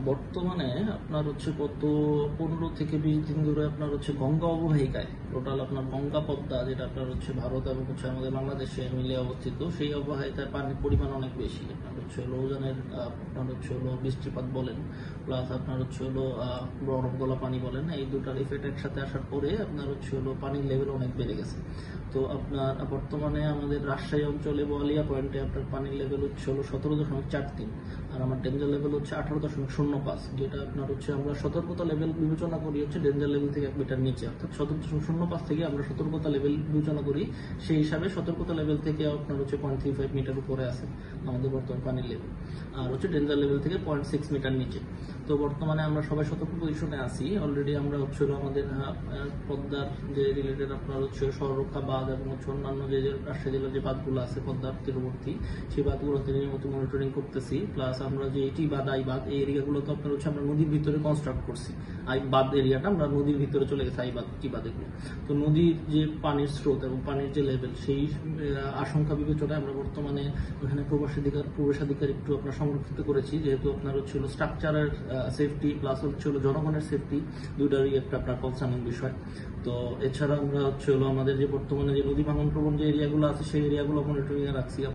বর্তমানে আপনার হচ্ছে গত 15 থেকে 20 দিন ধরে আপনার হচ্ছে গঙ্গা অববাহিকায় টোটাল আপনার গঙ্গা পদ্মা, যেটা আপনার হচ্ছে ভারত এবং হচ্ছে আমাদের বাংলাদেশে মিলে অবস্থিত, সেই অববাহিকায় পানির পরিমাণ অনেক বেশি। আপনার হচ্ছে উজানের আপনার হচ্ছে বৃষ্টিপাত বলেন, প্লাস আপনার হচ্ছে বরফ গলা পানি বলেন, এই দুটার ইফেক্ট একসাথে আসার পরে আপনার হচ্ছে পানির লেভেল অনেক বেড়ে গেছে। তো আপনার বর্তমানে আমাদের রাজশাহী অঞ্চলে বোয়ালিয়া পয়েন্টে আপনার পানির লেভেল হচ্ছে 17.43, আর আমার ডেঞ্জার লেভেল হচ্ছে 18.05, যেটা আপনার হচ্ছে আমরা সতর্কতা লেভেল বিবেচনা করি হচ্ছে ডেঞ্জার লেভেল থেকে 1 মিটার নিচে, অর্থাৎ 17.05 থেকে আমরা সতর্কতা লেভেল বিবেচনা করি। সেই হিসাবে সতর্কতা লেভেল থেকে আপনার হচ্ছে 0.35 মিটার উপরে আছে আমাদের বর্তমান পানির লেভেল, আর হচ্ছে ডেঞ্জার লেভেল থেকে 0.6 মিটার নিচে। তো বর্তমানে আমরা সবাই সতর্ক পজিশনে আছি। অলরেডি আমরা হচ্ছে আমাদের পদ্মার যে রিলেটেড আপনার হচ্ছে সররক্ষা বাঁধ এবং হচ্ছে অন্যান্য যে রাজশাহী জেলার যে বাঁধগুলো আছে পদ্মার তীরবর্তী, সেই বাঁধগুলোতে নিয়মিত মনিটরিং করতেছি। প্লাস আমরা যে এটি বাঁধ আই বাঁধ, এই এরিয়াগুলো তো আপনার হচ্ছে আমরা নদীর ভিতরে কনস্ট্রাক্ট করছি। আই বাঁধ এরিয়াটা আমরা নদীর ভিতরে চলে গেছে, আই বাঁধ টি বাঁধ এগুলো। তো নদীর যে পানির স্রোত এবং পানির যে লেভেল, সেই আশঙ্কা বিবেচনায় আমরা বর্তমানে ওখানে প্রবেশাধিকার একটু আপনার সংরক্ষিত করেছি, যেহেতু আপনার হচ্ছে স্ট্রাকচারের সেফটি প্লাস হচ্ছে জনগণের সেফটি দুইটারই একটা আপনার কনসার্নিং বিষয়। তো এছাড়া আমরা হচ্ছে আমাদের যে বর্তমানে যে নদী ভাঙন প্রবণ যে এরিয়াগুলো আছে, সেই এরিয়াগুলো মনিটরিং এ রাখছি।